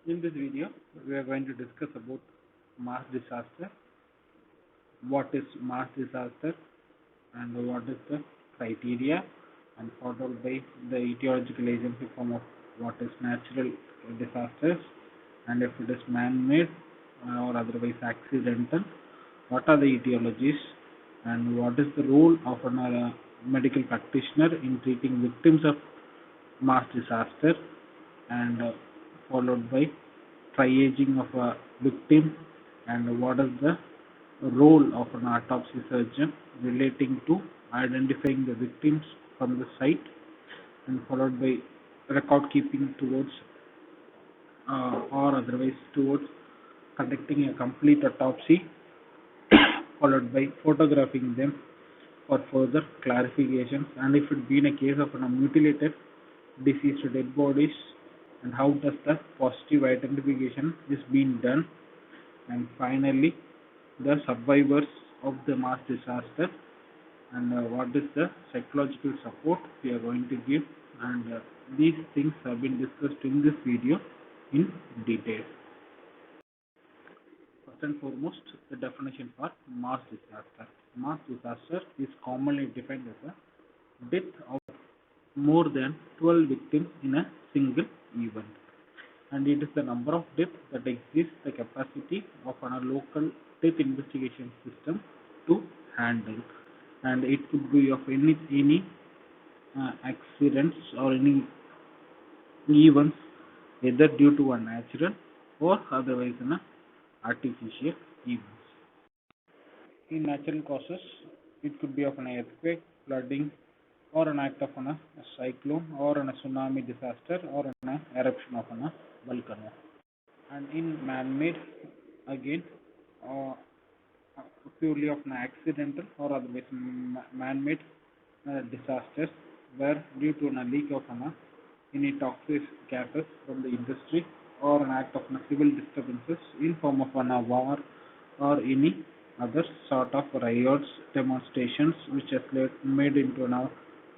In this video, we are going to discuss about mass disaster, what is mass disaster and what is the criteria, and followed by the etiological agency form of what is natural disasters and if it is man-made or otherwise accidental, what are the etiologies and what is the role of a medical practitioner in treating victims of mass disaster and followed by triaging of a victim and what is the role of an autopsy surgeon relating to identifying the victims from the site and followed by record keeping towards or otherwise towards conducting a complete autopsy followed by photographing them for further clarifications and if it been a case of a mutilated deceased dead bodies and how does the positive identification is being done and finally the survivors of the mass disaster and what is the psychological support we are going to give and these things have been discussed in this video in detail. First and foremost, the definition for mass disaster. Mass disaster is commonly defined as a death of more than 12 victims in a single event. And it is the number of deaths that exceeds the capacity of a local death investigation system to handle. And it could be of any accidents or any events either due to a natural or otherwise an artificial events. In natural causes, it could be of an earthquake, flooding, or an act of a cyclone, or a tsunami disaster, or an eruption of a volcano. And in man-made, again, uh, purely of an accidental or otherwise man-made disasters, where due to a leak of any toxic gases from the industry or an act of civil disturbances in form of a war or any other sort of riots, demonstrations which has made into a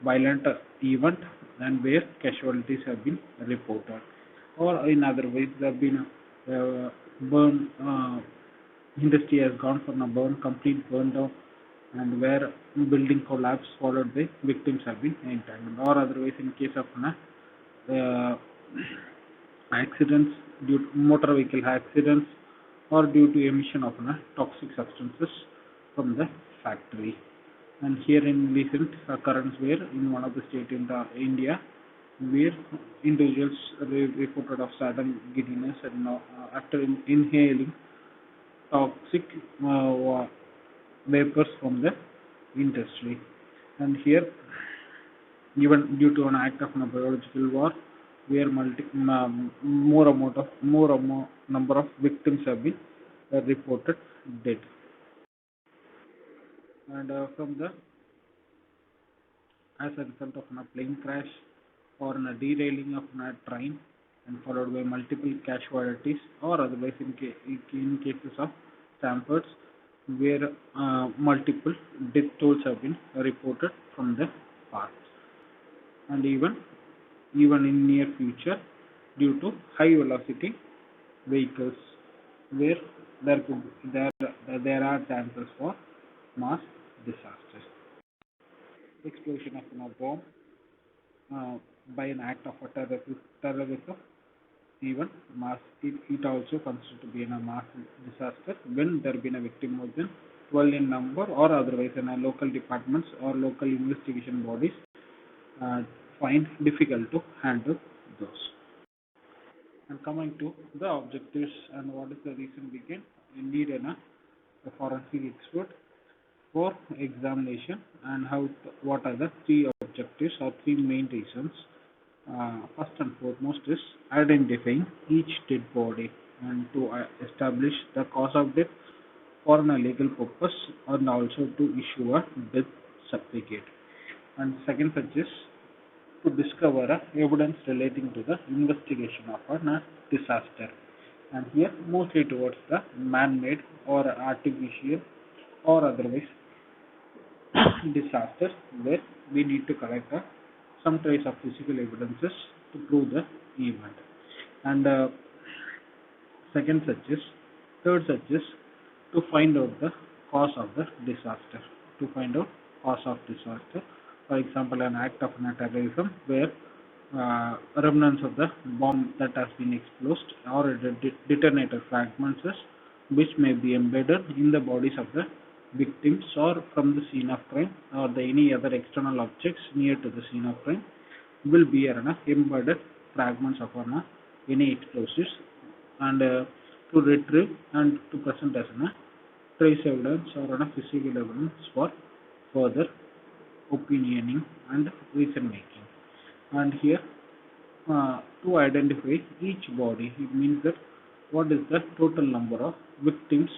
violent event and where casualties have been reported. Or in other ways, there have been burn industry has gone for a complete burn down and where building collapse followed by victims have been entangled or otherwise in case of uh, accidents due to motor vehicle accidents or due to emission of toxic substances from the factory. And here in recent occurrence where in one of the state in India where individuals reported of sudden giddiness and after inhaling toxic vapors from the industry. And here even due to an act of a biological war where more number of victims have been reported dead. And from the as a result of a plane crash or a derailing of a train and followed by multiple casualties or otherwise in cases of stampedes where multiple death tolls have been reported from the past and even in near future due to high velocity vehicles where there are chances for mass disasters. Explosion of a bomb by an act of a terrorism, even mass, it also considered to be a mass disaster when there been a victim more than 12 in number or otherwise in a local departments or local investigation bodies uh, find difficult to handle those. And coming to the objectives and what is the reason we can need a forensic expert for examination and what are the three objectives or three main reasons. First and foremost is identifying each dead body and to establish the cause of death for a legal purpose and also to issue a death certificate. And second such is to discover evidence relating to the investigation of a disaster. And here mostly towards the man-made or artificial or otherwise disasters where we need to collect some trace of physical evidences to prove the event. And Second search is, third search is to find out the cause of the disaster. To find out cause of disaster. For example, an act of terrorism where remnants of the bomb that has been exploded or detonator fragments which may be embedded in the bodies of the victims or from the scene of crime or any other external objects near to the scene of crime will be embedded fragments of any explosives and to retrieve and to present as trace evidence or physical evidence for further opinioning and reason making. And here to identify each body, it means that what is the total number of victims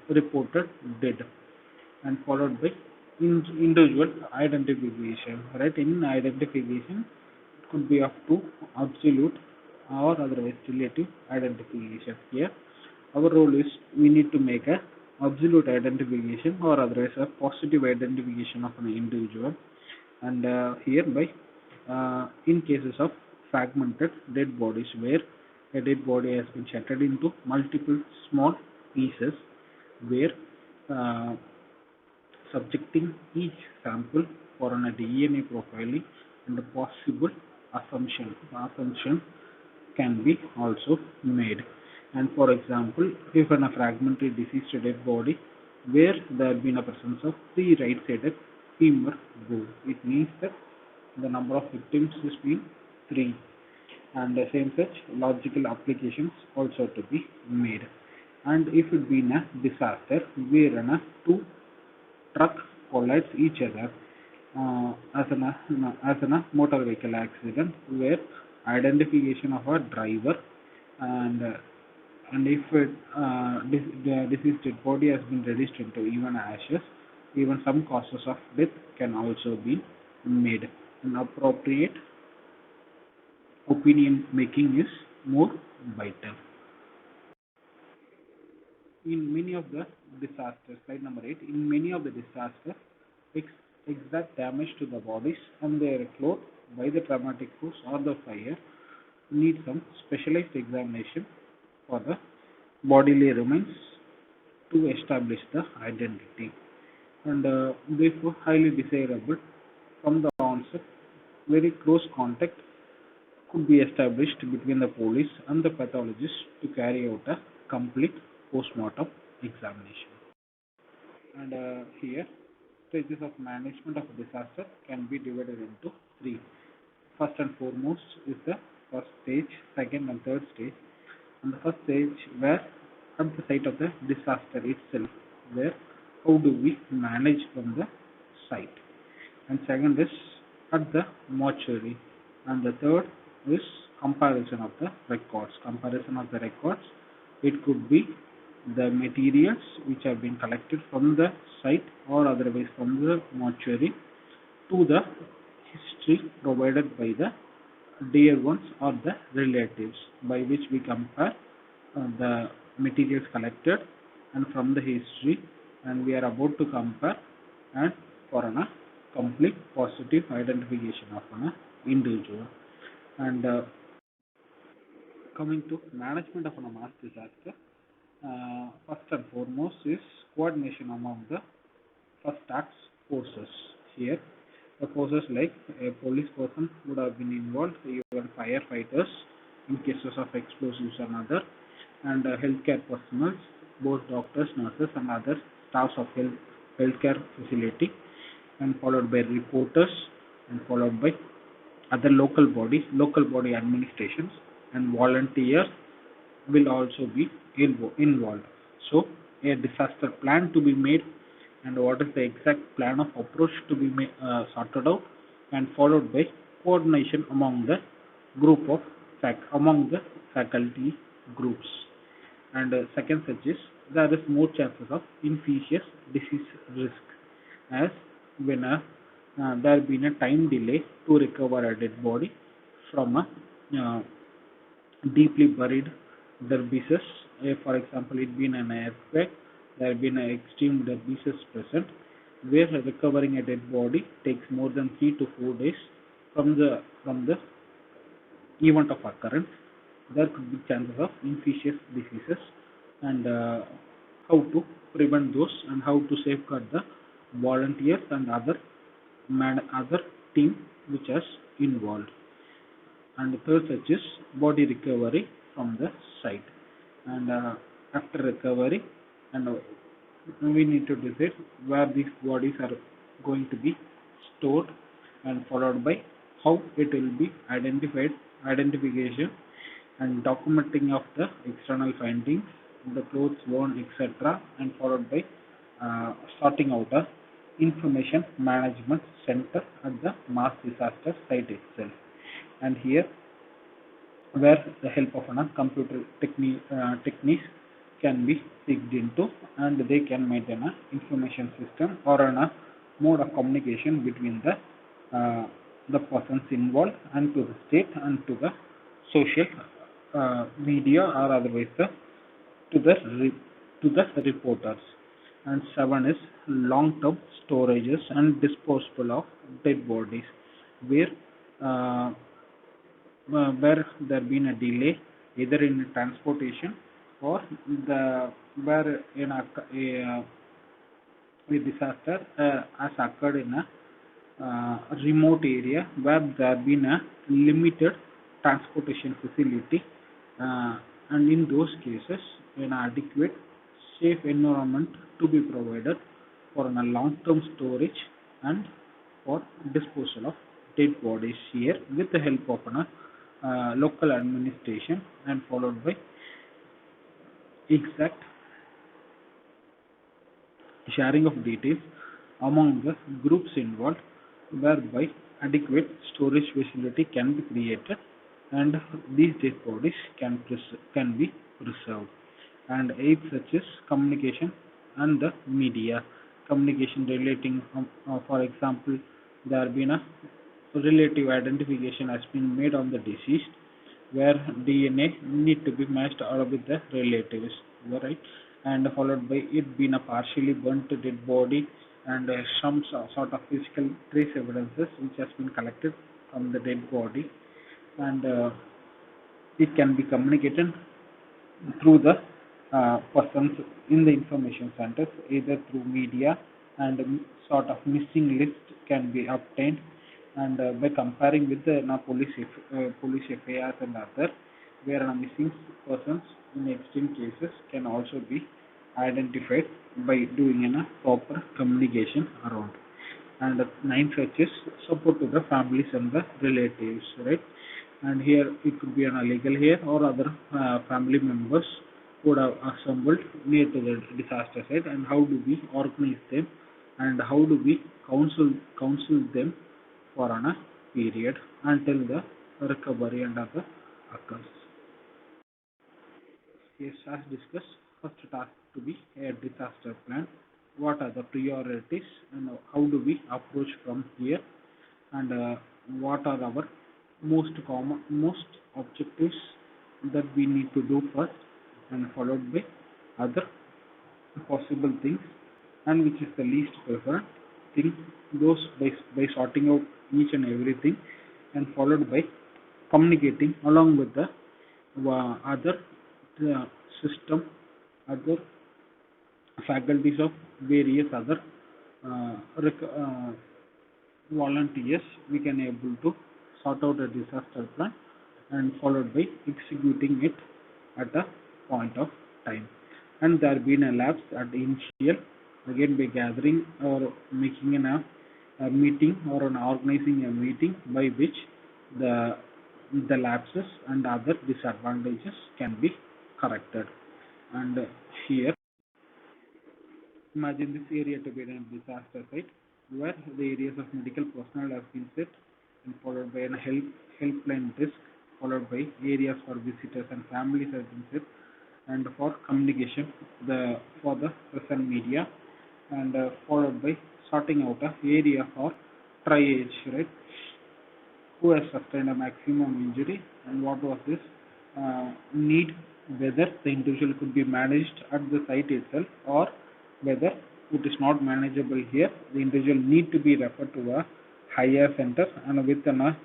reported dead, and followed by individual identification. Right? In identification, it could be up to absolute or otherwise relative identification. Here, our role is we need to make a absolute identification or otherwise a positive identification of an individual, and hereby in cases of fragmented dead bodies where a dead body has been shattered into multiple small pieces, where subjecting each sample for a DNA profiling and a possible assumption can be also made. And for example, if in a fragmentary deceased dead body where there has been a presence of 3 right-sided femur bone, it means that the number of victims has been 3, and the same such logical applications also to be made. And if it been a disaster where 2 truck collides each other as a motor vehicle accident, where identification of a driver and if the deceased dead body has been reduced into even ashes, even some causes of death can also be made. An appropriate opinion making is more vital. In many of the disasters, slide number 8, in many of the disasters, exact damage to the bodies and their clothes by the traumatic force or the fire need some specialized examination for the bodily remains to establish the identity, and therefore highly desirable from the onset. Very close contact could be established between the police and the pathologist to carry out a complete postmortem examination. And here, stages of management of a disaster can be divided into 3. First and foremost is the first stage, second and third stage. And the first stage where at the site of the disaster itself, where how do we manage from the site. And second is at the mortuary. And the third is comparison of the records. Comparison of the records. It could be the materials which have been collected from the site or otherwise from the mortuary to the history provided by the dear ones or the relatives, by which we compare the materials collected and from the history, and we are about to compare and for a complete positive identification of an individual. And coming to management of a mass disaster, first and foremost is coordination among the first task forces. Here, the forces like a police person would have been involved, even firefighters in cases of explosives and other, and healthcare personnel, both doctors, nurses, and other staffs of healthcare facility, and followed by reporters, and followed by other local body administrations, and volunteers will also be involved. So, a disaster plan to be made, and what is the exact plan of approach to be sorted out, and followed by coordination among the group of among the faculty groups. And second such is there is more chances of infectious disease risk, as when there been a time delay to recover a dead body from a deeply buried derbices. For example, it been an earthquake, there have been an extreme derbices present, where recovering a dead body takes more than 3 to 4 days from the event of occurrence, there could be chances of infectious diseases, and how to prevent those, and how to safeguard the volunteers and other team which is involved. And the third such is body recovery from the site, and after recovery, and we need to decide where these bodies are going to be stored, and followed by how it will be identification and documenting of the external findings, the clothes worn, etc., and followed by sorting out a information management center at the mass disaster site itself. And here, where the help of a computer techniques can be seeked into, and they can maintain an information system or a mode of communication between the persons involved and to the state and to the social media, or otherwise to the reporters. And 7 is long-term storages and disposal of dead bodies, where uh, where there been a delay either in transportation, or the where a disaster has occurred in a remote area where there been a limited transportation facility, uh, and in those cases an adequate safe environment to be provided for a long-term storage and for disposal of dead bodies here, with the help of local administration, and followed by exact sharing of details among the groups involved, whereby adequate storage facility can be created and these dead bodies can be preserved. And aids such as communication and the media. Communication relating, for example, there have been a relative identification has been made on the deceased, where DNA need to be matched along with the relatives, right? And followed by it being a partially burnt dead body, and some sort of physical trace evidences which has been collected from the dead body, and it can be communicated through the persons in the information centers, either through media, and sort of missing list can be obtained, and by comparing with the police FIRs and other, where missing persons in extreme cases can also be identified by doing a proper communication around. And 9 such is support to the families and the relatives, right? And here it could be an illegal here, or other family members would have assembled near to the disaster site, and how do we organize them, and how do we counsel them for a period until the recovery and other occurs. Yes, as discussed, first task to be a disaster plan. What are the priorities, and how do we approach from here, and what are our most objectives that we need to do first, and followed by other possible things, and which is the least preferred thing. Those by sorting out each and everything, and followed by communicating along with the other uh, system, other faculties of various other uh, volunteers, we can able to sort out a disaster plan, and followed by executing it at a point of time. And there been a lapse at the initial, again by gathering or making a meeting, or an organizing a meeting by which the lapses and other disadvantages can be corrected. And here, imagine this area to be a disaster site, where the areas of medical personnel have been set, and followed by a helpline desk, followed by areas for visitors and families have been set, and for communication for the present media, and followed by sorting out a area for triage, right? Who has sustained a maximum injury, and what was this need, whether the individual could be managed at the site itself, or whether it is not manageable here, the individual need to be referred to a higher center, and with an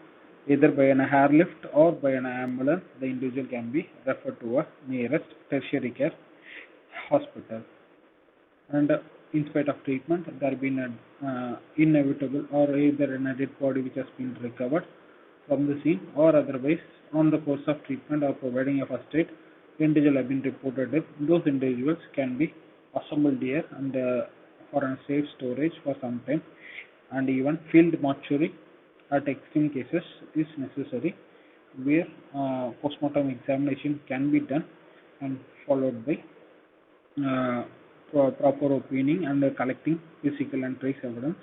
either by an airlift or by an ambulance. The individual can be referred to a nearest tertiary care hospital. And in spite of treatment, there have been an inevitable or either a dead body which has been recovered from the scene or otherwise on the course of treatment or providing a first aid, individual have been reported dead. Those individuals can be assembled here and for a safe storage for some time, and even field mortuary at extreme cases is necessary, where postmortem examination can be done and followed by uh, proper opinion and collecting physical and trace evidence.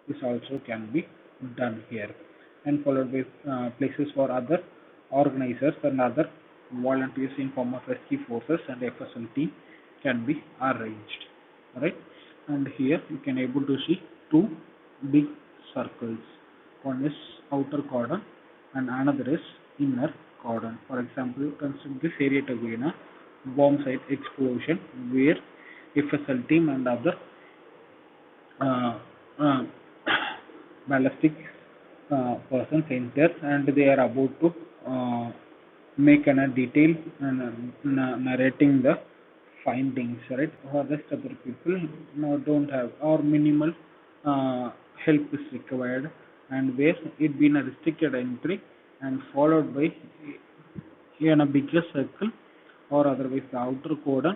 This also can be done here, and followed by places for other organizers and other volunteers in form of rescue forces and FSL team can be arranged. Right, and here you can able to see two big circles. One is outer cordon and another is inner cordon. For example, consider this area to be in a bomb site explosion where FSL team and other uh, uh, ballistic persons enter and they are about to make a detail narrating the findings, right? For rest other people don't have or minimal uh, help is required, and where it been a restricted entry and followed by in a bigger circle or otherwise the outer cordon,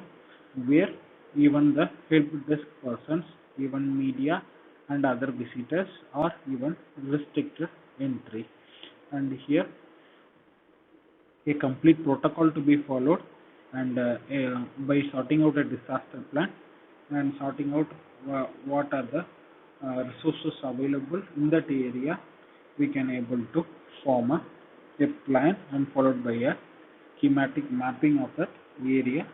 where even the help desk persons, even media and other visitors are even restricted entry. And here a complete protocol to be followed, and by sorting out a disaster plan and sorting out what are the resources available in that area, we can able to form a plan and followed by a schematic mapping of that area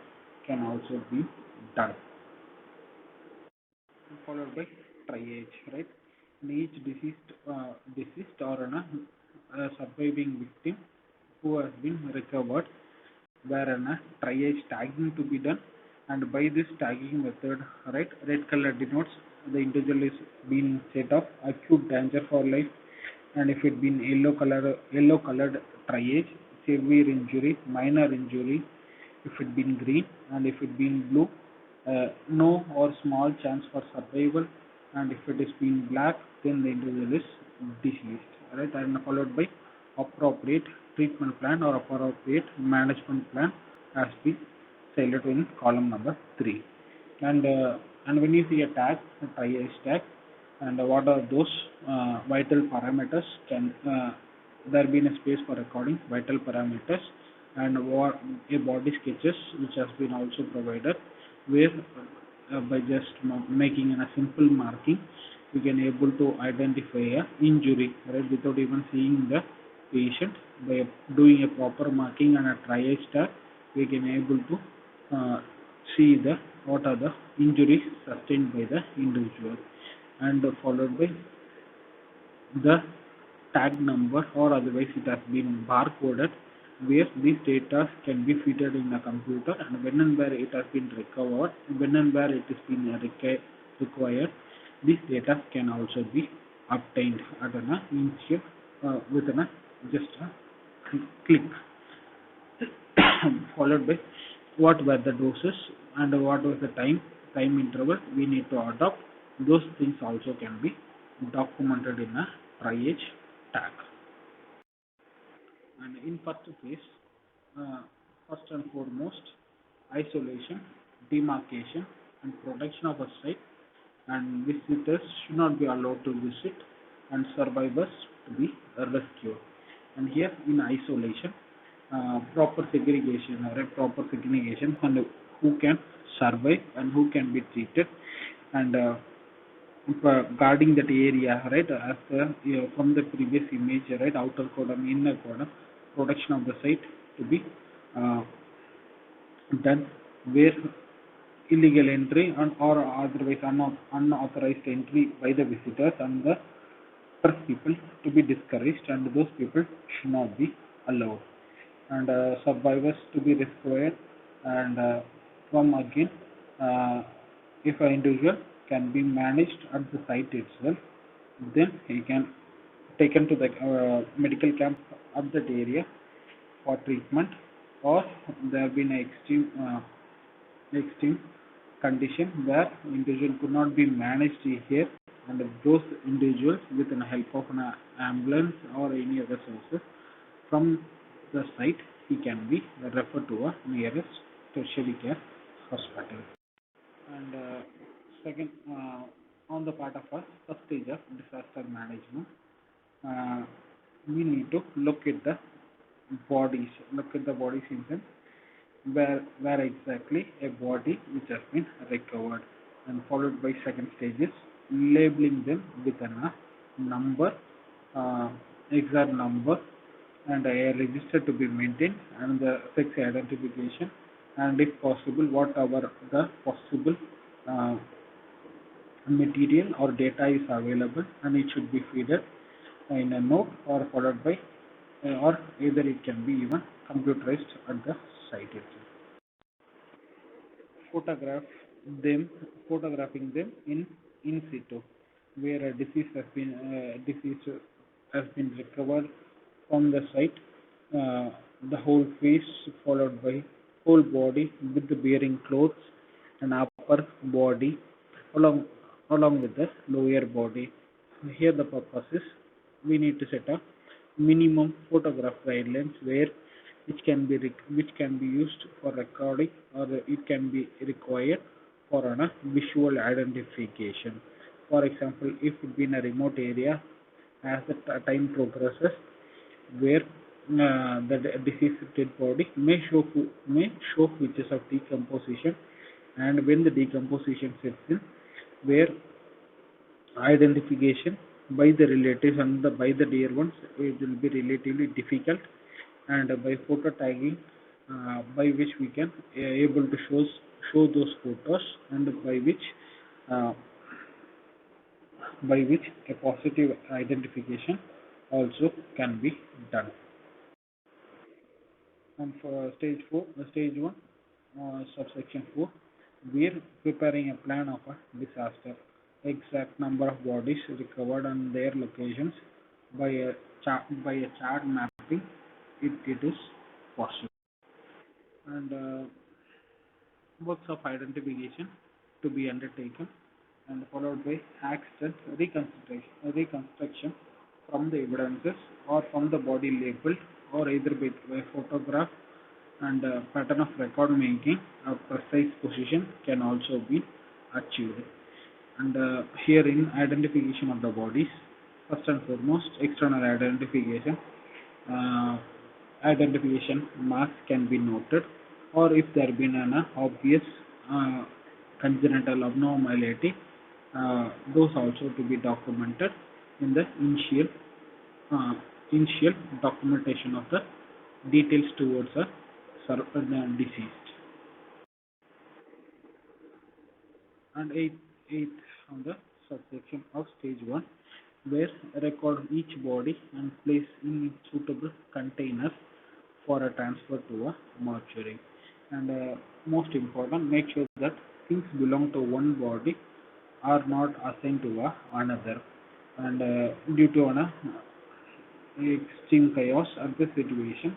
can also be done, followed by triage, right? In each deceased or a surviving victim who has been recovered, where a triage tagging to be done, and by this tagging method, right, red color denotes the individual is being state of acute danger for life, and if it been yellow colored triage, severe injury, minor injury, if it been green, and if it been blue, no or small chance for survival, and if it is been black, then the individual is deceased, right? And followed by appropriate treatment plan or appropriate management plan has been selected in column number 3. And when you see a tag, a triage tag, and what are those vital parameters, can there be a space for recording vital parameters, and what a body sketches which has been also provided, where by just making a simple marking we can able to identify a injury, right, without even seeing the patient. By doing a proper marking and a triage tag, we can able to see the what are the injuries sustained by the individual, and followed by the tag number or otherwise it has been barcoded, where these data can be fitted in the computer, and when and where it has been recovered, when and where it is been required, these data can also be obtained at an initial within a just a click. Followed by what were the doses and what was the time interval we need to adopt. Those things also can be documented in a triage tag. And in first phase, first and foremost, isolation, demarcation, and protection of a site, and visitors should not be allowed to visit, and survivors to be rescued. And here in isolation, proper segregation or a proper segregation and who can survive and who can be treated, and guarding that area, right, as from the previous image, right, outer cordon, inner cordon, protection of the site to be uh, done, where illegal entry and or otherwise unauthorized entry by the visitors and the first people to be discouraged, and those people should not be allowed, and survivors to be rescued, and from again if an individual can be managed at the site itself, then he can taken to the medical camp at that area for treatment, or there have been an extreme condition where individual could not be managed here, and those individuals with the help of an ambulance or any other sources from the site, he can be referred to a nearest tertiary care hospital. And second, on the part of a first stage of disaster management, uh, we need to look at the bodies in them, where exactly a body which has been recovered, and followed by second stages, labeling them with a number, uh, exact number, and a register to be maintained, and the sex identification, and if possible, whatever the possible uh, material or data is available, and it should be fed in a note or followed by, or either it can be even computerized at the site itself. Photograph them, Photographing them in situ, where a disease has been recovered from the site, uh, the whole face followed by whole body with the bearing clothes and upper body along along with the lower body. Here the purpose is we need to set up minimum photograph guidelines where which can be used for recording, or it can be required for a visual identification. For example, if it be in a remote area, as the time progresses, where the deceased dead body may show features of decomposition, and when the decomposition sets in, where identification by the relatives and by the dear ones, it will be relatively difficult, and by photo tagging, by which we can able to show those photos, and uh, by which a positive identification also can be done. And for stage 1, subsection 4, we are preparing a plan of a disaster. Exact number of bodies recovered and their locations by a chart mapping, it is possible. And works of identification to be undertaken, and followed by accident reconstruction from the evidences or from the body labeled, or either by photograph, and pattern of record making a precise position can also be achieved. And here in identification of the bodies, first and foremost, external uh, identification marks can be noted, or if there been an obvious uh, congenital abnormality, those also to be documented in the uh, initial documentation of the details towards a deceased. And eighth on the subsection of stage 1, where record each body and place in suitable containers for a transfer to a mortuary. And most important, make sure that things belong to one body are not assigned to another. And due to an extreme chaos at the situation,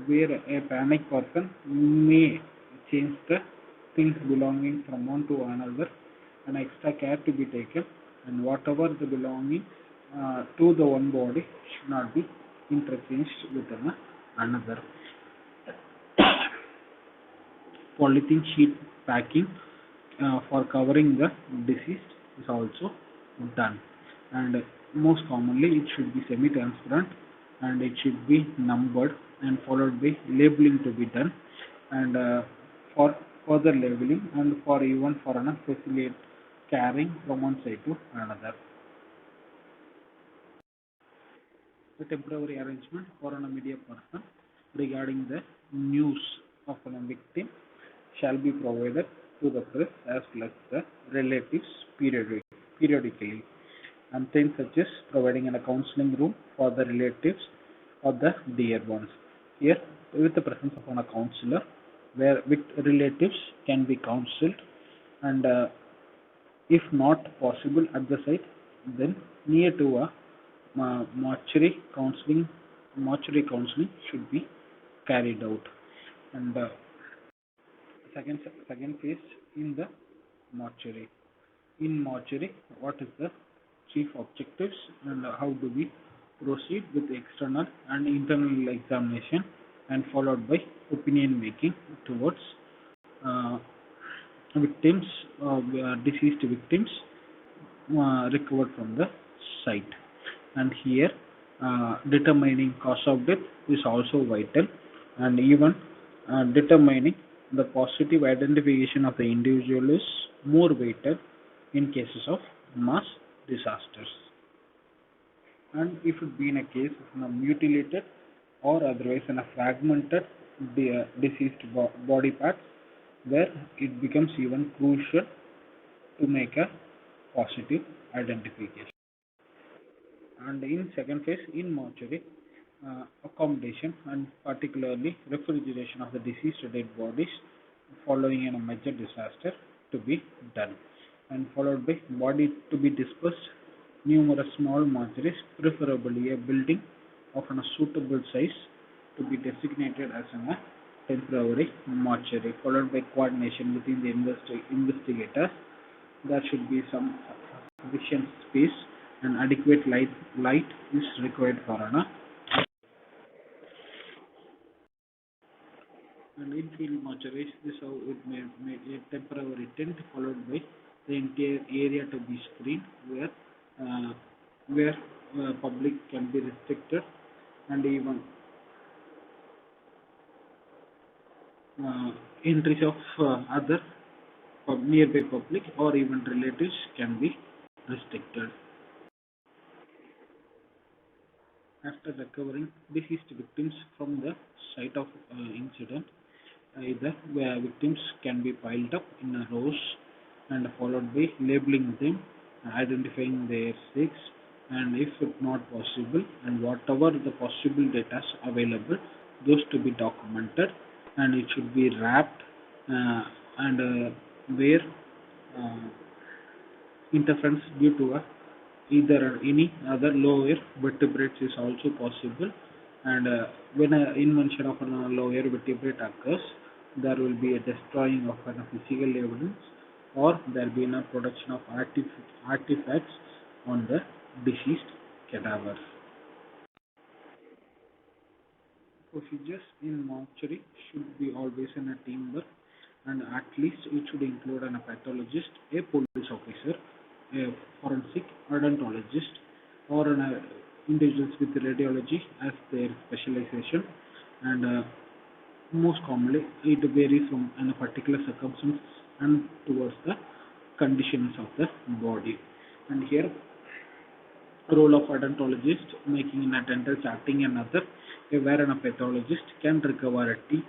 where a panic person may change the things belonging from one to another, and extra care to be taken, and whatever the belongings to the one body should not be interchanged with another. Polythene sheet packing for covering the deceased is also done, and most commonly it should be semi-transparent, and it should be numbered, and followed by labeling to be done, and for further labeling, and for even for an facilitate carrying from one side to another. The temporary arrangement for an immediate person regarding the news of a victim shall be provided to the press as well as the relatives periodically, and things such as providing a counseling room for the relatives or the dear ones. Here, with the presence of a counselor, where with relatives can be counseled, and if not possible at the site, then near to a mortuary counseling should be carried out. And second phase in the mortuary. In mortuary, what is the chief objectives and how do we proceed with external and internal examination and followed by opinion making towards uh, victims, deceased victims recovered from the site. And here, determining cause of death is also vital, and even determining the positive identification of the individual is more weighted in cases of mass disasters. And if it be in a case of mutilated or otherwise in a fragmented deceased body parts, where it becomes even crucial to make a positive identification. And in second phase, in mortuary, accommodation and particularly refrigeration of the deceased dead bodies following in a major disaster to be done, and followed by body to be dispersed numerous small mortuaries, preferably a building of a suitable size to be designated as a temporary mortuary, followed by coordination within the investigators. There should be some sufficient space and adequate light is required for an and infield mortuaries. This how it may a temporary tent followed by the entire area to be screened uh, where public can be restricted, and even entries of other nearby public or even relatives can be restricted. After recovering deceased victims from the site of incident, either victims can be piled up in a rows and followed by labeling them, identifying their sex, and if it not possible, and whatever the possible data available, those to be documented, and it should be wrapped and where uh, interference due to either any other lower vertebrates is also possible. And when an invention of a lower vertebrate occurs, there will be a destroying of a physical evidence, or there will be a production of artifacts on the deceased cadavers. Procedures in mortuary should be always in a teamwork, and at least it should include a pathologist, a police officer, a forensic odontologist, or individuals with radiology as their specialization. And most commonly, it varies from a particular circumstance and towards the conditions of the body. And here, role of odontologist making in a dental charting and other, where a pathologist can recover a teeth,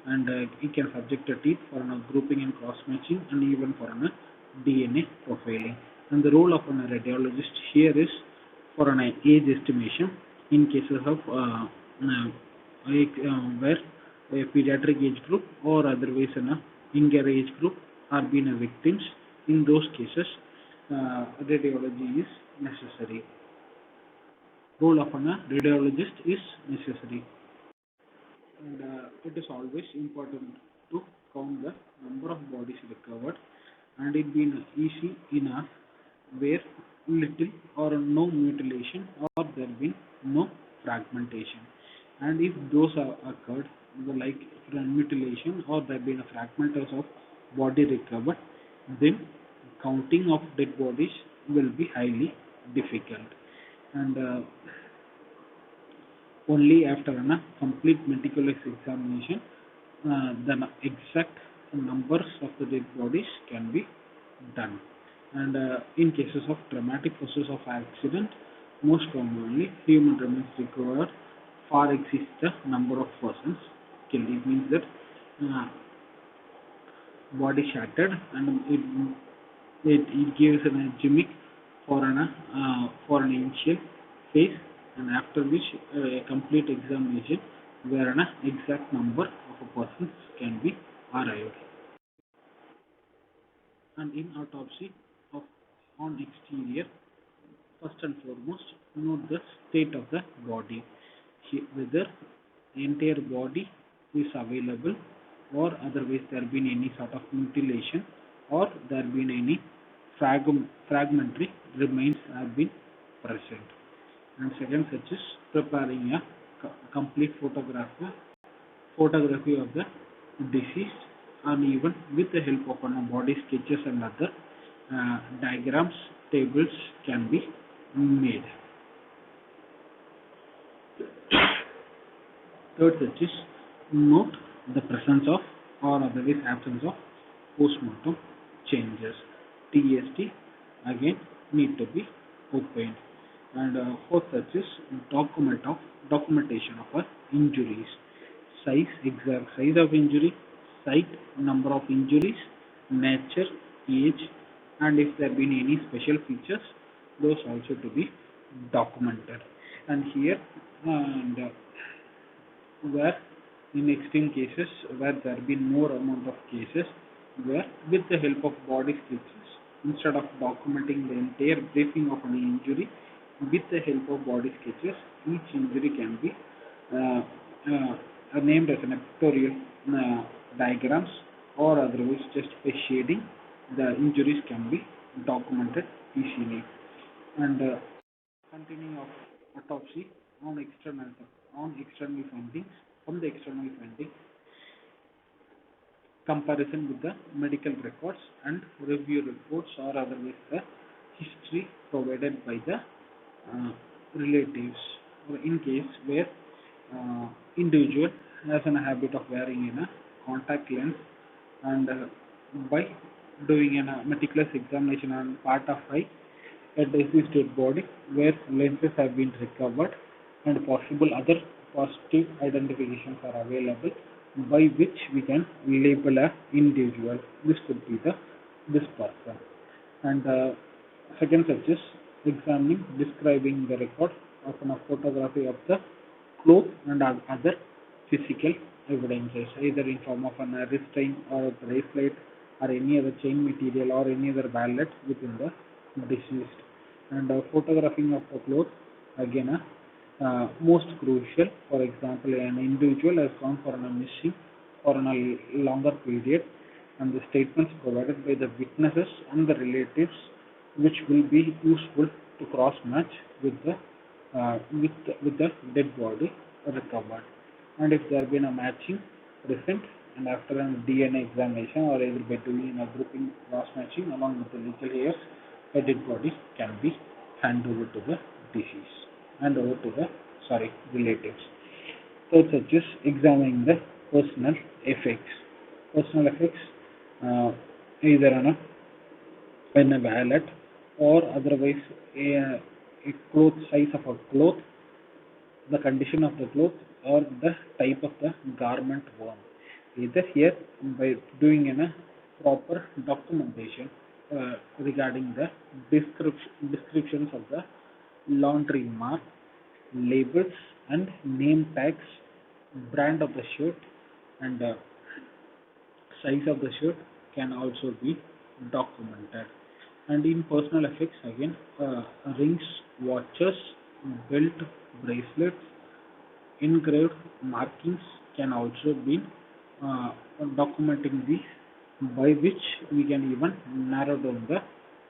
and he can subject a teeth for a grouping and cross matching and even for a DNA profiling. And the role of a radiologist here is for an age estimation in cases of where a pediatric age group or otherwise a younger age group are being victims. In those cases, radiology is necessary. Role of a radiologist is necessary, and it is always important to count the number of bodies recovered, and it being easy enough where little or no mutilation or there been no fragmentation. And if those are occurred, like mutilation or there been a fragments of body recovered, then counting of dead bodies will be highly difficult. And only after a complete meticulous examination, the exact numbers of the dead bodies can be done. And in cases of traumatic process of accident, most commonly human remains recovered far exceeds the number of persons killed. It means that uh, body shattered, and it gives an gimmick for an initial phase, and after which a complete examination where an exact number of a persons can be arrived. And in autopsy of on exterior, First and foremost, note the state of the body, whether entire body is available or otherwise there been any sort of mutilation or there been any fragmentary remains have been present. And second such is preparing a complete photography of the deceased, and even with the help of body sketches and other diagrams, tables can be made. Third such is note the presence of or otherwise absence of postmortem changes. TST again need to be opened. And fourth such is documentation of injuries, exact size of injury, site, number of injuries, nature, age, and if there have been any special features, those also to be documented. And here, and where in extreme cases where there have been more amount of cases where with the help of body sketches, instead of documenting the entire briefing of an injury, with the help of body sketches, each injury can be named as an pictorial diagrams, or otherwise just by shading the injuries can be documented easily. And continuing of autopsy on external findings, from the external findings, comparison with the medical records and review reports, or otherwise the history provided by the relatives, or in case where individual has a habit of wearing a contact lens, and by doing a meticulous examination on part of eye, a deceased dead body where lenses have been recovered and possible other positive identifications are available by which we can label a individual. This could be this person. And second such is describing the record of a photography of the clothes and other physical evidences, either in form of a wrist chain or a bracelet or any other chain material or any other wallet within the deceased. And photographing of the clothes, again, most crucial. For example, an individual has gone for a missing for a longer period, and the statements provided by the witnesses and the relatives, which will be useful to cross match with the dead body recovered. And if there have been a matching present, and after a DNA examination or either by doing a grouping cross matching along with the legal heirs, a dead body can be handed over to the deceased and over to the relatives. Third such is examining the personal effects. Personal effects, either in a wallet or otherwise a cloth, size of a cloth, the condition of the cloth, or the type of the garment worn. Either here by doing a proper documentation regarding the descriptions of the laundry mark, labels and name tags, brand of the shirt, and size of the shirt can also be documented. And in personal effects, again, rings, watches, belt, bracelets, engraved markings can also be documenting these, by which we can even narrow down the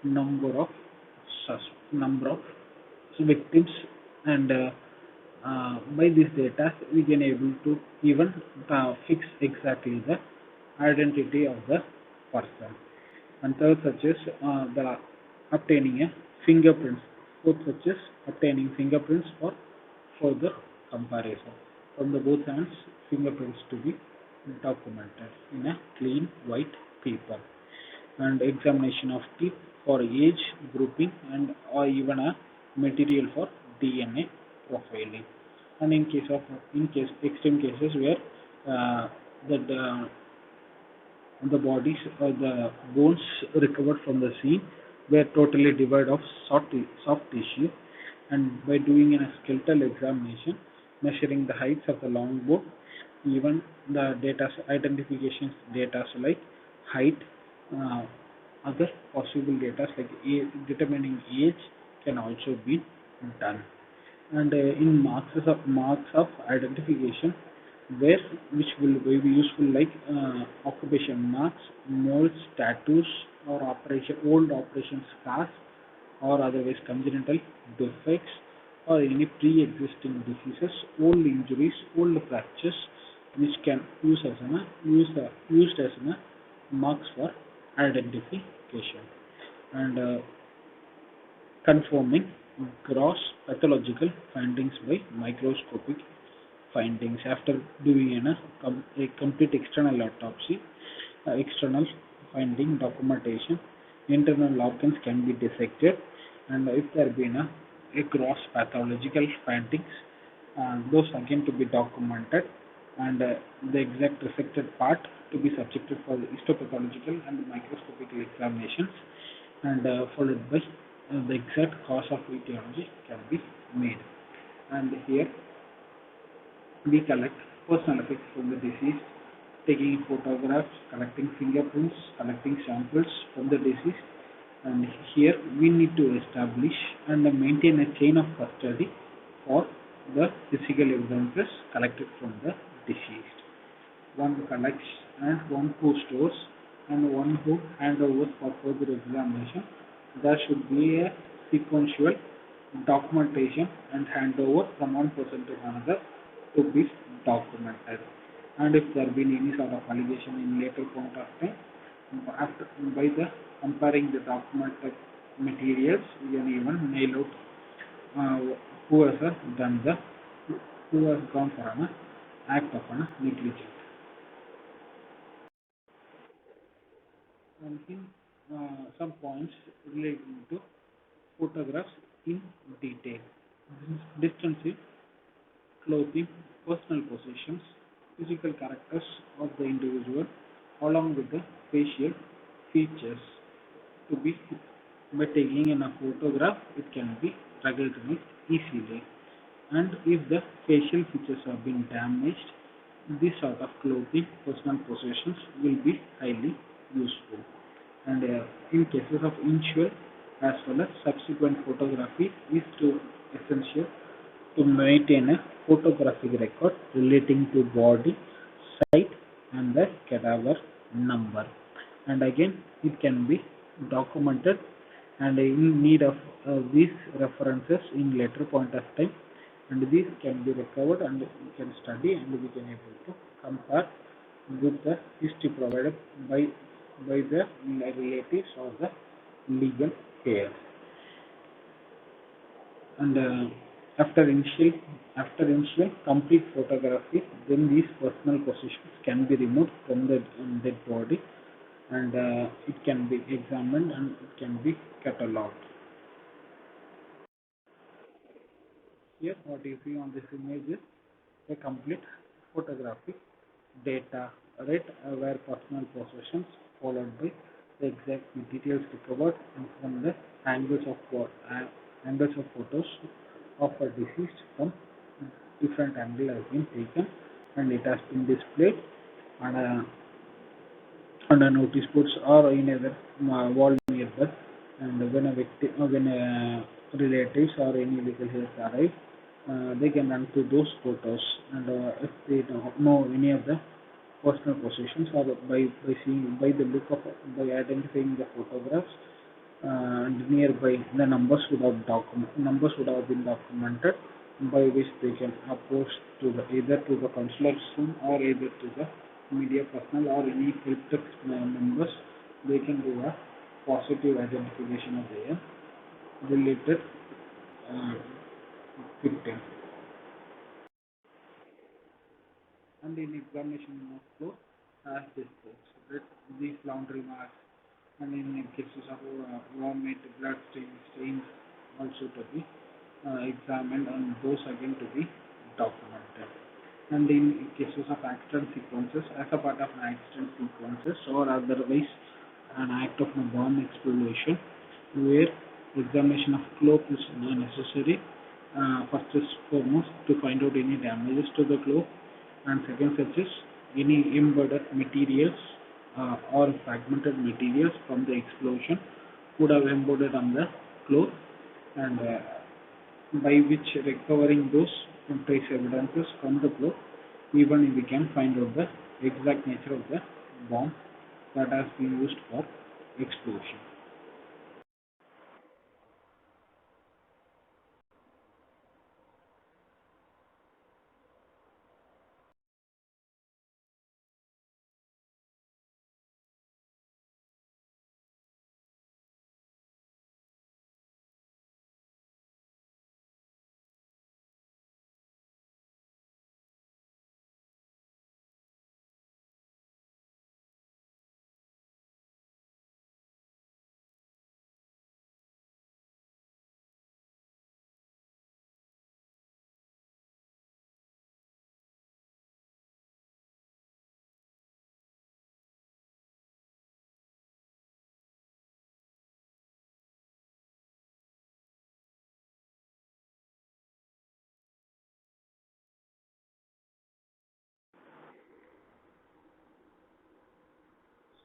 number of victims, and by this data we can able to even fix exactly the identity of the person. And third such is the obtaining a fingerprints. Fourth such is obtaining fingerprints for further comparison. From the both hands, fingerprints to be documented in a clean white paper. And examination of teeth for age grouping, and or even a material for DNA profiling. And in extreme cases where the bodies or the bones recovered from the scene were totally devoid of soft tissue, and by doing a skeletal examination, measuring the heights of the long bone, even the data identification data like height, other possible data like determining age can also be done. And in marks of identification, where which will be useful like occupation marks, molds, tattoos, or old operation scars, or otherwise congenital defects, or any pre-existing diseases, old injuries, old fractures, which can used as marks for identification. And confirming gross pathological findings by microscopic findings after doing a complete external autopsy, external finding documentation, internal organs can be dissected, and if there been a gross pathological findings, those again to be documented, and the exact resected part to be subjected for the histopathological and microscopic examinations, and followed by the exact cause of etiology can be made. And here we collect personal effects from the deceased, taking photographs, collecting fingerprints, collecting samples from the deceased, and here we need to establish and maintain a chain of custody for the physical evidences collected from the deceased. One collects and one who stores and one who handovers for further examination. There should be a sequential documentation and handover from one person to another to be documented. And if there been any sort of allegation in later point of time, after by the comparing the documented materials, we can even nail out who has done the who has gone for an act of an negligence. And in some points relating to photographs in detail. Distancing, clothing, personal possessions, physical characters of the individual, along with the facial features to be by taking in a photograph, it can be recognized easily. And if the facial features have been damaged, this sort of clothing, personal possessions will be highly useful. And in cases of initial as well as subsequent photography is to essential to maintain a photographic record relating to body, site, and the cadaver number. And again, it can be documented and in need of these references in later point of time, and these can be recovered and we can study and we can able to compare with the history provided by the relatives or the legal heirs. And after initial complete photography, then these personal possessions can be removed from the dead body, and it can be examined and it can be catalogued. Here what you see on this image is a complete photographic data, right, where personal possessions followed by the exact details recovered and from the angles of photos of a deceased from different angle has been taken, and it has been displayed on a notice boards or in a wall nearby. And when a victim, when a relatives or any legal heirs arrive, they can run to those photos, and if they don't know any of the personal possessions, or by seeing by the look of by identifying the photographs, and nearby the numbers would have been documented, by which they can approach to the either to the consular soon or either to the media personnel or any help desk members. They can do a positive identification of their related uh, victim. And in examination of clothes, as discussed, right, these laundry marks, and in cases of vomit, blood stains also to be examined, and those again to be documented. And in cases of accident sequences, as a part of an accident sequences or otherwise an act of a bomb explosion, where examination of cloth is necessary. First is foremost to find out any damages to the cloth, and second such is any embedded materials or fragmented materials from the explosion could have embedded on the cloth, and by which recovering those trace evidences from the probe, even if we can find out the exact nature of the bomb that has been used for explosion.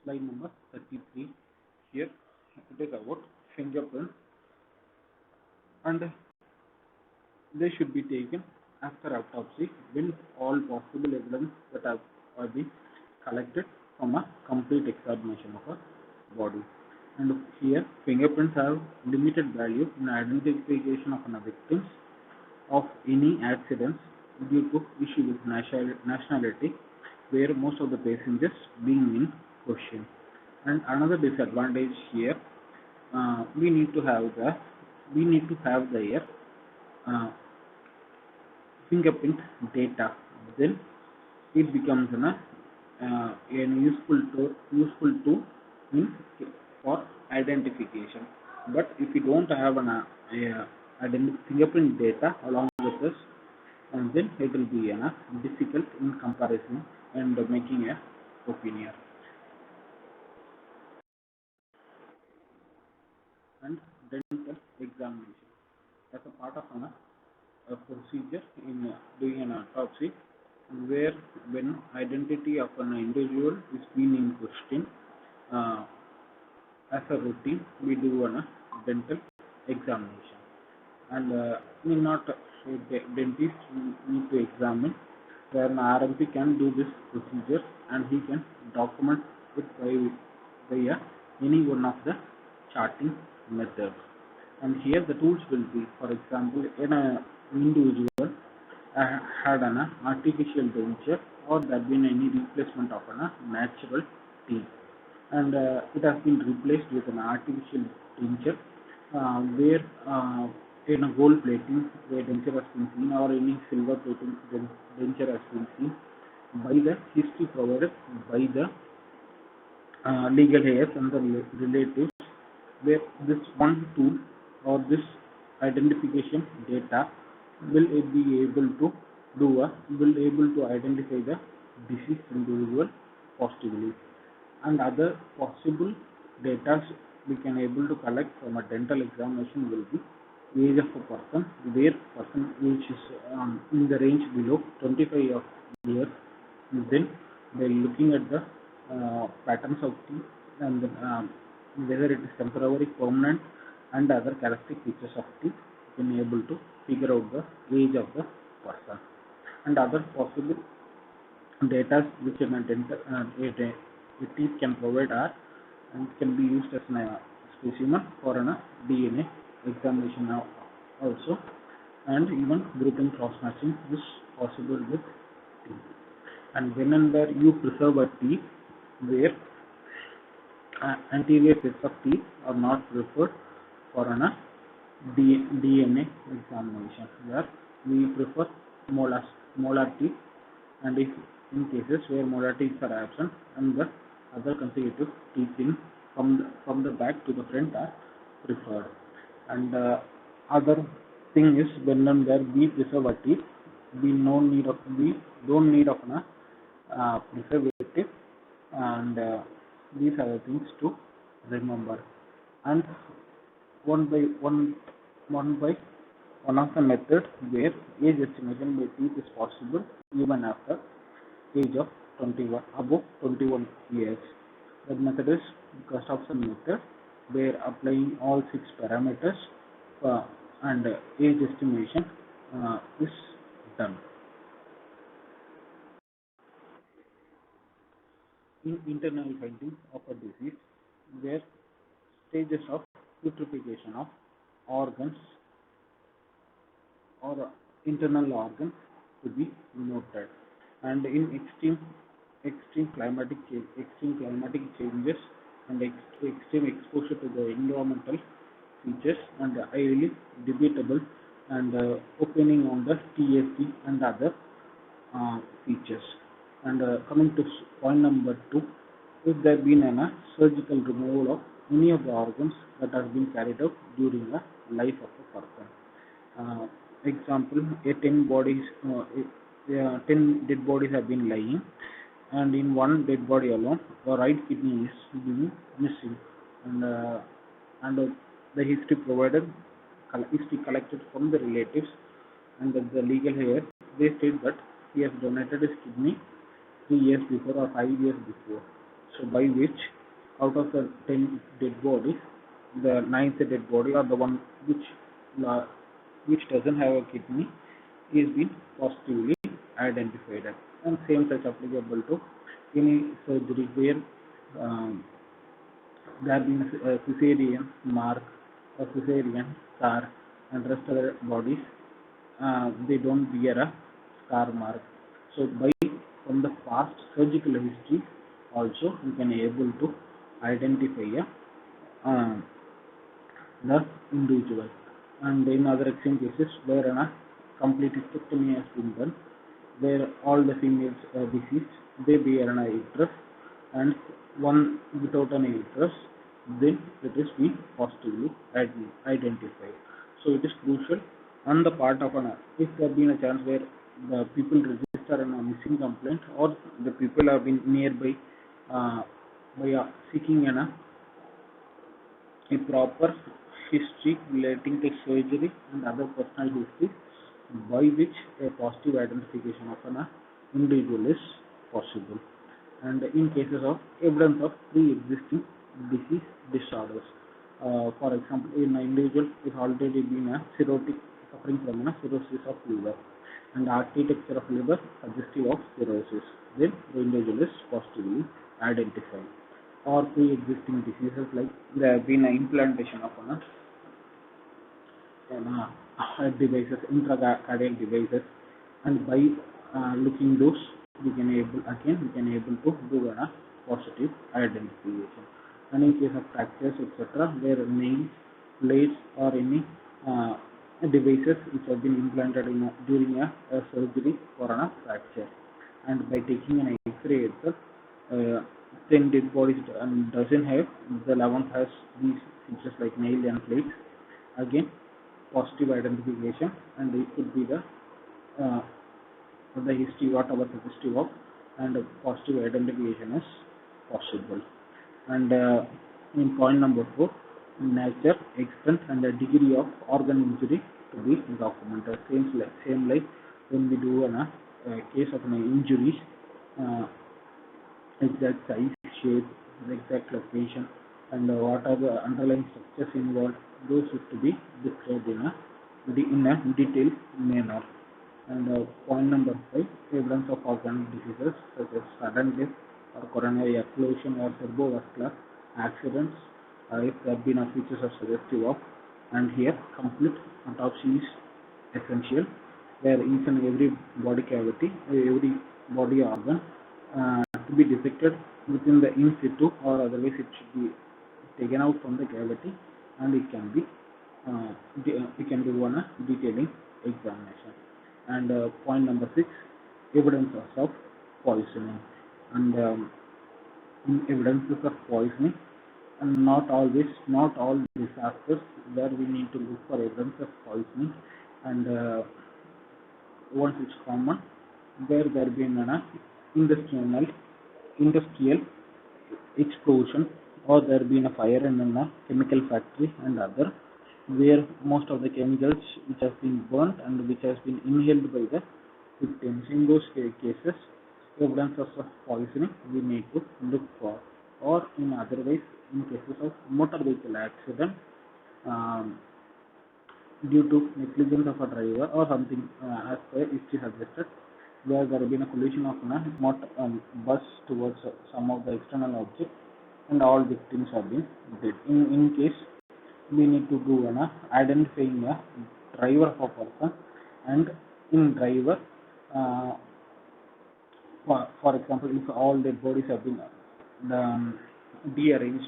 Slide number 33. Here it is about fingerprint, and they should be taken after autopsy when all possible evidence that have been collected from a complete examination of a body. And here fingerprints have limited value in identification of a victims of any accidents due to issue with nationality, where most of the passengers being in question. And another disadvantage here, we need to have the uh, fingerprint data. Then it becomes an useful tool in for identification. But if you don't have fingerprint data along with us, and then it will be difficult in comparison and making a opinion. And dental examination as a part of a procedure in doing an autopsy, where when identity of an individual is being in question, uh, as a routine we do a dental examination, and need not dentist need to examine, where an RMP can do this procedure and he can document it by any one of the charting methods. And here the tools will be, for example, in a individual had an artificial denture, or there been any replacement of a natural teeth, and it has been replaced with an artificial denture, where in a gold plating where denture has been seen, or any silver plating denture has been seen, by the history provided by the legal heirs and the relatives, where this one tool or this identification data will be able to will able to identify the deceased individual positively. And other possible data we can able to collect from a dental examination will be age of a person, where person age is in the range below 25 of years. And then by looking at the patterns of teeth, and whether it is temporary, permanent, and other characteristic features of teeth, we can able to figure out the age of the person. And other possible data which a teeth can provide are, and can be used as a specimen for a DNA examination now also, and even grouping cross matching is possible with teeth. And when and where you preserve a teeth, where anterior sets of teeth are not preferred for an DNA examination, where we prefer molar teeth, and if in cases where molar teeth are absent and the other consecutive teeth in from the back to the front are preferred. And other thing is, when and where we preserve our teeth, we don't need of an preservative, and these are the things to remember. And one by one of the methods where age estimation by teeth is possible even after age of 21, above 21 years. That method is Gustafson method, where applying all 6 parameters and age estimation is done. In internal findings of a disease, where stages of putrefaction of organs or internal organs to be noted, and in extreme climatic changes and extreme exposure to the environmental features and highly debatable and opinion on the TSD and other features. And coming to point number 2, if there been a surgical removal of any of the organs that has been carried out during the life of a person. Example, 10 dead bodies have been lying, and in one dead body alone, the right kidney is being missing, and the history collected from the relatives and the legal heirs, they state that he has donated his kidney 3 years before or 5 years before. So by which, out of the 10 dead bodies, the ninth dead body or the one which doesn't have a kidney is been positively identified. And same such applicable to any surgery where there have been a cesarean mark or cesarean scar, and rest of the bodies they don't bear a scar mark. So by from the past surgical history also we can able to identify the individual. And in other extreme cases where a complete hysterectomy has been done, where all the females deceased, they bear an uterus, and one without an uterus, then it is being positively identified. So it is crucial on the part of an, if there have been a chance where the people register a missing complaint, or the people have been nearby by seeking a proper history relating to surgery and other personal history, by which a positive identification of an individual is possible. And in cases of evidence of pre-existing disease disorders, for example, in an individual is already been a cirrhotic, suffering from a cirrhosis of liver, and architecture of liver suggestive of cirrhosis, then the individual is positively identified. Or pre-existing diseases like there have been an implantation of devices, intracardiac devices, and by looking those, we can able to do a positive identification. And in case of fractures, etc., there are nails, plates, or any devices which have been implanted during a surgery for a fracture, and by taking an X-ray itself, 10 dead bodies and doesn't have, the 11th has these features like nail and plates. Again, positive identification, and it could be the history, whatever the history of, and positive identification is possible. And in point number 4, nature, extent, and the degree of organ injury to be documented. Same like when we do a case of an injuries, exact size, shape, the exact location, and what are the underlying structures involved, those should to be described in a detailed manner. And point number 5, evidence of organic diseases such as sudden death or coronary occlusion or cerebrovascular accidents, if there have been features of suggestive of, and here complete autopsy is essential, where each and every body cavity, every body organ to be dissected within the in situ, or otherwise it should be taken out from the cavity, and it can be we can do one detailing examination. And point number 6, evidences of poisoning. And in evidences of poisoning, and not all disasters where we need to look for evidence of poisoning, and once it's common where there been an industrial explosion, or there been a fire in a chemical factory and other, where most of the chemicals which have been burnt and which has been inhaled by the victims. In those cases, evidences of poisoning we need to look for. Or in otherwise, in cases of motor vehicle accident, due to negligence of a driver or something as per history suggested, where there have been a collision of a not bus towards some of the external objects and all victims have been dead. In case we need to do an identifying a driver of a person, and in driver for example, if all dead bodies have been dearranged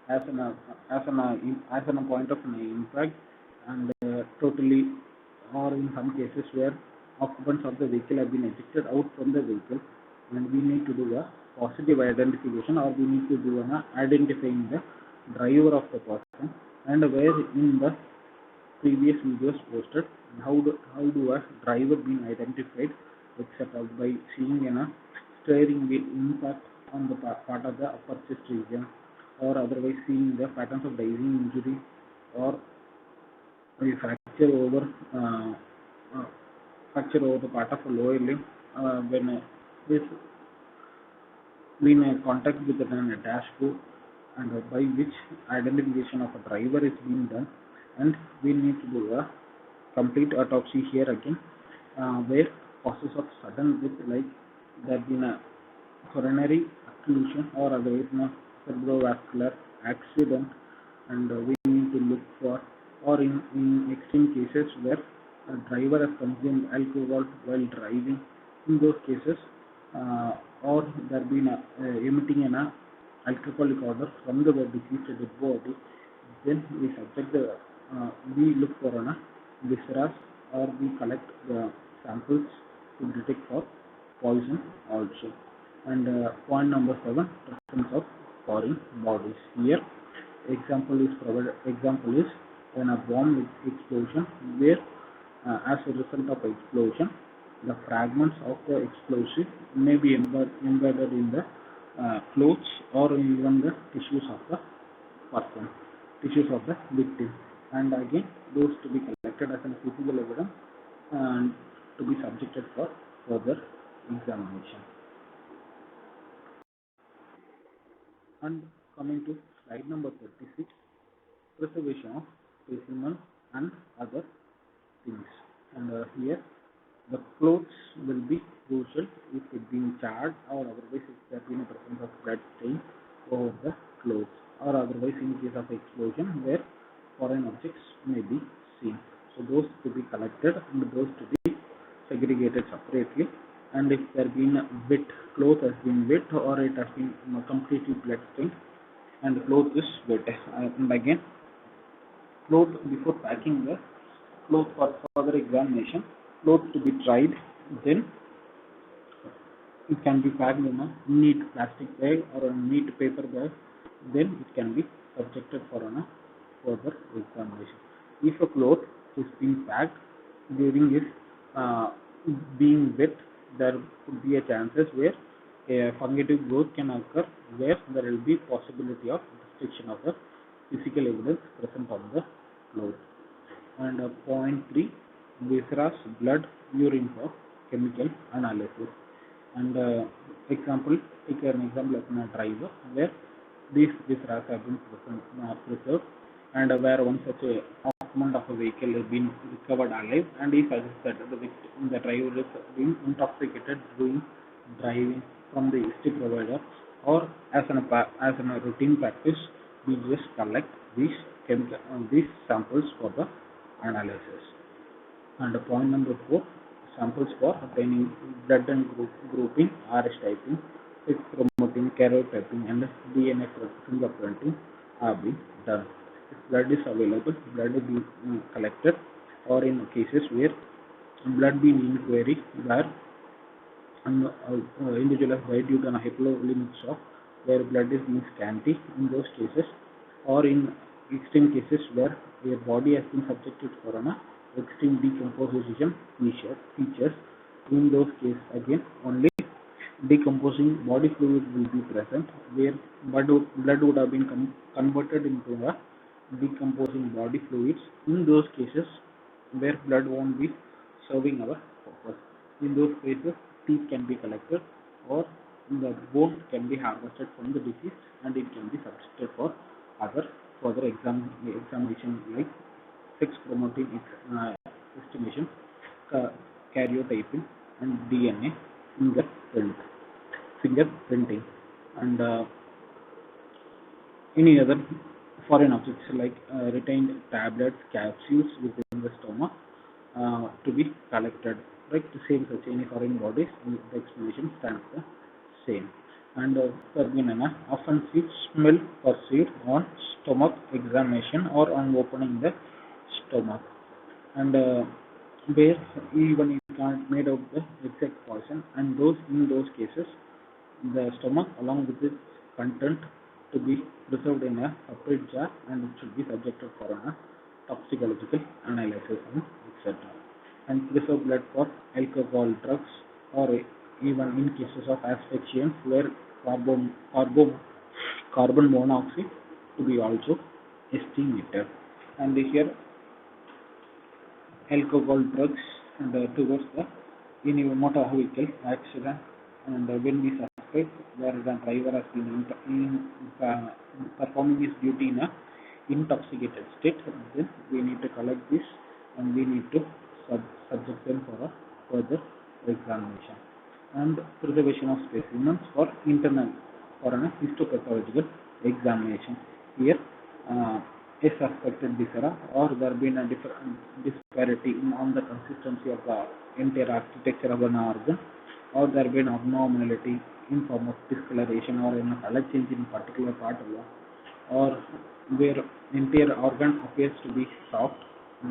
as an as an a point of an impact, and totally, or in some cases where occupants of the vehicle have been ejected out from the vehicle, and we need to do a positive identification, or we need to do an identifying the driver of the person, and where in the previous videos posted, how do a driver being identified, except by seeing a steering wheel impact on the part of the upper chest region, or otherwise seeing the patterns of dicing injury, or a uh, fracture over the part of a lower limb when this been in contact with a dashboard, and by which identification of a driver is being done, and we need to do a complete autopsy here again, where causes of sudden death, like there been a coronary occlusion or otherwise cerebrovascular accident, and we need to look for, or in extreme cases where a driver has consumed alcohol while driving, in those cases, uh, or there been emitting an alcoholic odor from the deceased dead body, then we subject the we look for an viscera, or we collect the samples to detect for poison also. And point number 7, presence of foreign bodies. Here, example is when a bomb explosion, where as a result of explosion, the fragments of the explosive may be embedded in the clothes, or even the tissues of the person, tissues of the victim, and again those to be collected as a physical evidence and to be subjected for further examination. And coming to slide number 36, preservation of specimen and other things. And here the clothes will be crucial if it being charred, or otherwise if there been a presence of blood stain over the clothes, or otherwise in case of explosion where foreign objects may be seen. So those to be collected and those to be segregated separately. And if there been wet, cloth has been wet, or it has been completely blood stained and the cloth is wet, and again cloth, before packing the cloth for further examination, cloth to be dried, then it can be packed in a neat plastic bag or a neat paper bag, then it can be subjected for a further examination. If a cloth is being packed during its uh, being wet, there could be a chances where a fungative growth can occur, where there will be possibility of destruction of the physical evidence present on the cloth. And point 3, viscera, blood, urine for chemical analysis. And example, take an example of a driver where these viscera have been preserved, and where one such a occupant of a vehicle has been recovered alive, and he suggests that the driver is being intoxicated during driving from the history provider, or as a routine practice, we just collect these samples for the analysis. And point number 4, samples for obtaining blood and grouping, RH typing, 6 chromatin, karyotyping, and DNA fingerprinting are being done. If blood is available, blood is being collected, or in cases where blood being inquiry, where individual has died due to a hypovolemic shock, where blood is being scanty, in those cases, or in extreme cases where a body has been subjected for an extreme decomposition features, in those cases again only decomposing body fluid will be present, where blood would have been converted into a decomposing body fluids, in those cases where blood won't be serving our purpose. In those cases, teeth can be collected, or the bone can be harvested from the deceased, and it can be substituted for other further examination, like sex chromatin estimation, karyotyping, and DNA fingerprinting, and any other foreign objects like retained tablets, capsules within the stomach to be collected. Right, the same such any foreign bodies, the explanation stands the same. And Perginana often see smell perceived on stomach examination or on opening the stomach, and where even you can't made out the exact poison, and those in those cases the stomach along with its content to be preserved in a separate jar, and it should be subjected for a toxicological analysis and etc. And preserve blood for alcohol, drugs, or even in cases of asphyxiants where carbon monoxide to be also estimated. And here alcohol, drugs, and towards the in a motor vehicle accident, and when we suspect where the driver has been performing his duty in a intoxicated state, then we need to collect this and we need to subject them for a further examination. And preservation of specimens for internal for an histopathological examination. Here, a suspected viscera or there been a disparity on the consistency of the entire architecture of an organ, or there been abnormality in form of discoloration or in a color change in particular part of the, or where entire organ appears to be soft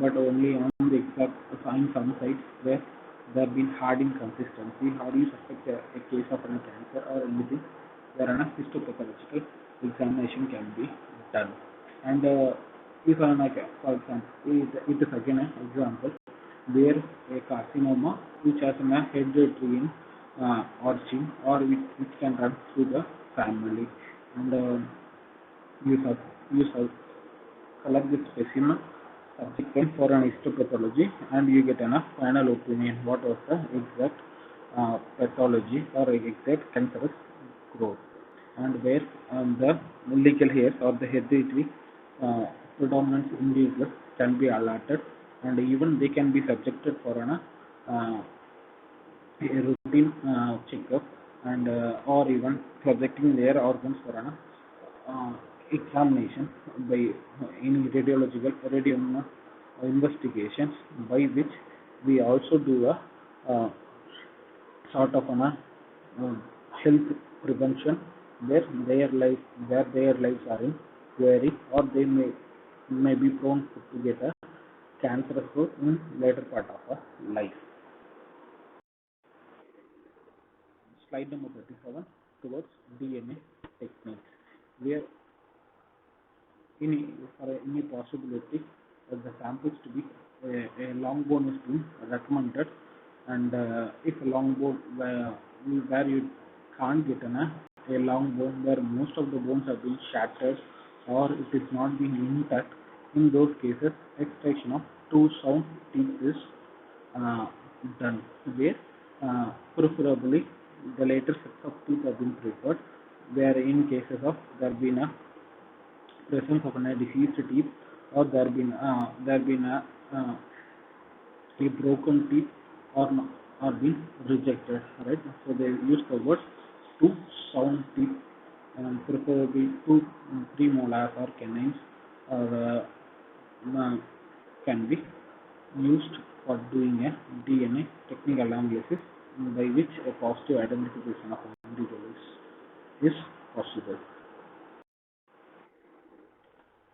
but only on the exact in some sites where there have been hard in consistency, how do you suspect a case of a cancer or anything where a histopathological examination can be done. And if for example, it is again an example where a carcinoma which has a hereditary origin or which can run through the family, and you collect this specimen subsequent for an histopathology, and you get a final opinion what was the exact pathology or exact cancerous growth, and where the legal hairs or the hereditary predominance individuals can be alerted, and even they can be subjected for a routine checkup, and or even projecting their organs for an examination by any radium investigations, by which we also do a sort of health prevention where their lives are in query, or they may be prone to get a cancerous growth in later part of a life. Slide number 37 towards DNA techniques, where for any possibility of the samples to be a long bone is being recommended, and if a long bone where you can't get a long bone where most of the bones have been shattered or it is not being intact, in those cases extraction of two sound teeth is done, where preferably the later sets of teeth have been preferred, where in cases of there been a presence of a diseased teeth, or there been a broken teeth or been rejected, right? So they use the word two sound teeth, and preferably two premolars or canines, or can be used for doing a DNA technical analysis, by which a positive identification of an individual is possible.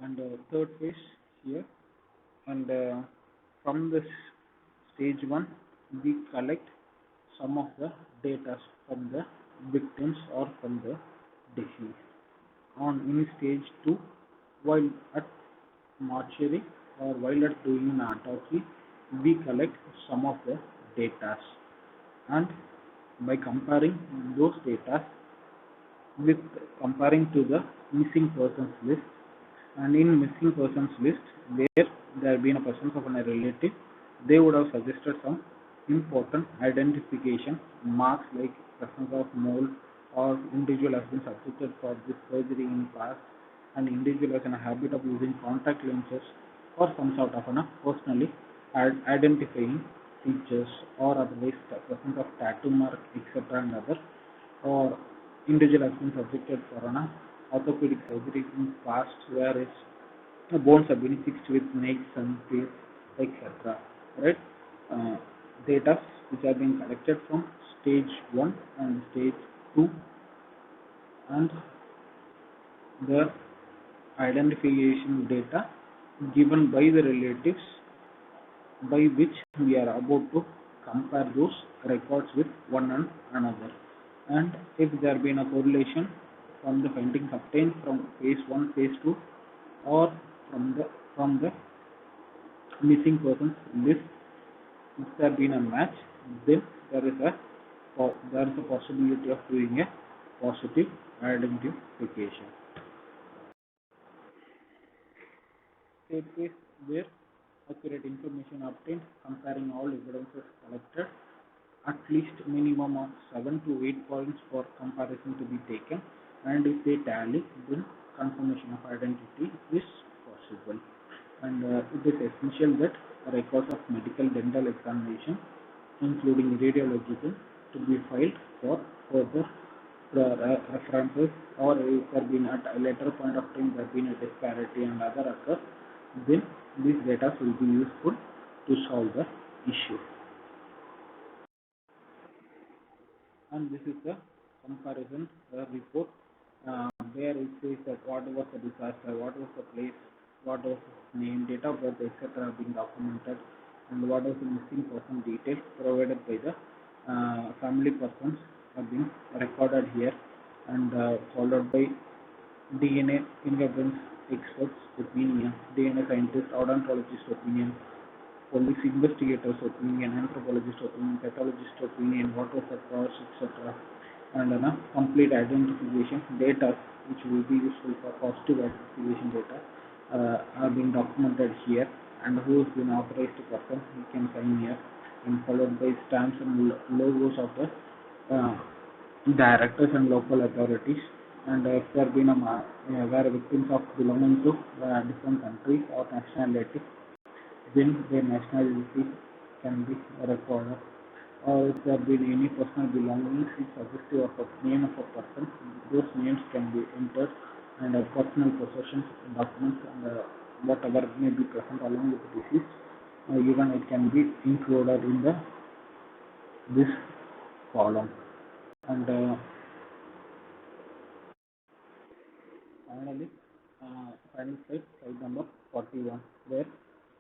And third phase here, and from this stage 1 we collect some of the data from the victims or from the disease. In stage 2, while at mortuary or while at doing an autopsy, we collect some of the data, and by comparing those data with comparing to the missing persons list, and in missing persons list where there have been a presence of a relative, they would have suggested some important identification marks like presence of mole, or individual has been subjected for this surgery in past, and individual has in a habit of using contact lenses, or some sort of personally identifying features or otherwise the presence of tattoo mark, etc. and other, or individual has been subjected for an orthopedic surgery in past where its bones have been fixed with nails and teeth, etc. Right? Uh, Data which have been collected from stage 1 and stage 2, and the identification data given by the relatives by which we are about to compare those records with one and another. And if there been a correlation from the findings obtained from phase 1, phase 2, or from the missing persons list, if there been a match, then there is a possibility of doing a positive identification. State case where accurate information obtained comparing all evidences collected, at least minimum of 7 to 8 points for comparison to be taken, and if they tally, then confirmation of identity is possible. And it is essential that records of medical dental examination, including radiological, to be filed for further references, or if there been at a later point of time there been a disparity and other occur, then these data will be useful to solve the issue. And this is the comparison report where it says that what was the disaster, what was the place, what was its name, date of birth, etc. are being documented, and what was the missing person details provided by the family persons are being recorded here, and followed by DNA fingerprints experts opinion, DNA scientist, odontologist opinion, police investigators opinion, anthropologist opinion, pathologist opinion, what was the cause, etc. And complete identification data which will be useful for positive identification data are being documented here, and who has been authorized person, he can sign here, and followed by stamps and logos of the directors and local authorities. And if there have been where victims of belonging to different countries or nationality, then their nationality can be recorded. Or if there have been any personal belongings suggestive of a name of a person, those names can be entered, and personal possessions, documents, and whatever may be present along with the deceased, even it can be included in this column. And finally, final slide number 41, where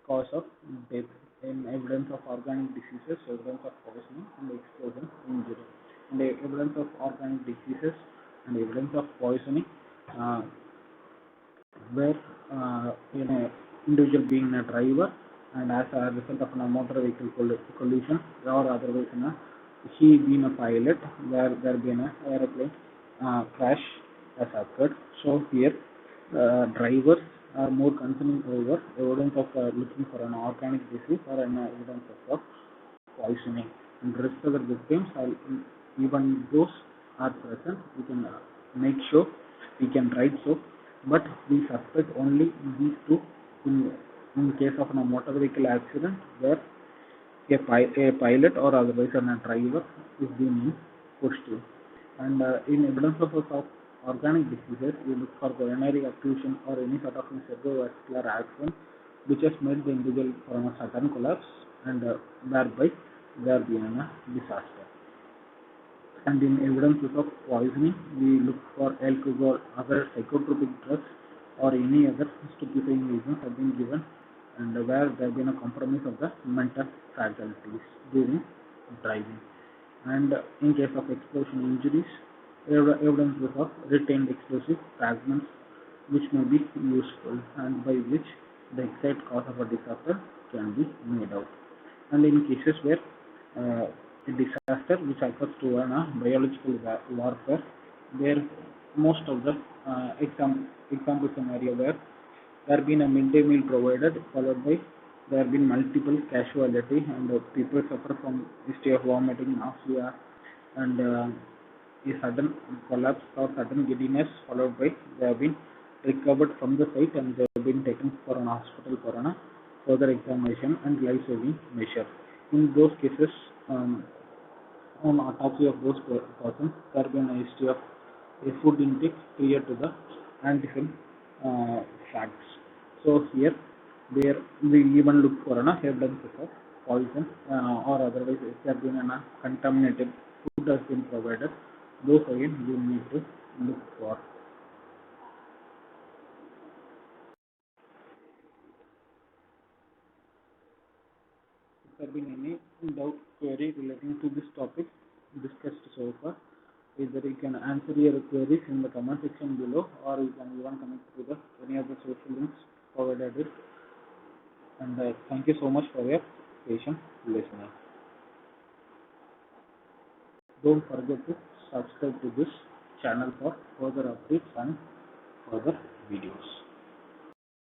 cause of death in evidence of organic diseases, evidence of poisoning, and explosion injury. And the evidence of organic diseases and evidence of poisoning, where in a individual being a driver, and as a result of a motor vehicle collision, or otherwise he being a pilot, where there been a aeroplane crash has occurred. So here drivers are more concerning over evidence of looking for an organic disease or an evidence of poisoning. And rest of the victims are, even those are present, we can make sure we can write so, but we suspect only these two in case of a motor vehicle accident where a pilot or otherwise a driver is being pushed in. And in evidence of organic diseases, we look for coronary occlusion or any sort of cerebrovascular accident which has made the individual from a sudden collapse, and thereby there being a disaster. And in evidences of poisoning, we look for alcohol, other psychotropic drugs, or any other stupefying agents have been given, and where there have been a compromise of the mental faculties during driving. And in case of explosion injuries, evidences of retained explosive fragments which may be useful, and by which the exact cause of a disaster can be made out. And in cases where a disaster which occurs to a biological warfare, where most of the example scenario where there have been a midday meal provided, followed by there have been multiple casualty, and people suffer from history of vomiting, nausea, and a sudden collapse or sudden giddiness, followed by they have been recovered from the site and they been taken for an hospital for a further examination and life-saving measure. In those cases, on autopsy of those persons, there have been a history of a food intake prior to the antigen facts. So here, where we even look for an evidence of poison or otherwise if there have been a contaminated food has been provided, those again we need to look for. If there have been any doubt query relating to this topic discussed so far, either you can answer your queries in the comment section below or you can even connect to the any of the social links provided. And thank you so much for your patient listening. Don't forget to subscribe to this channel for further updates and further videos.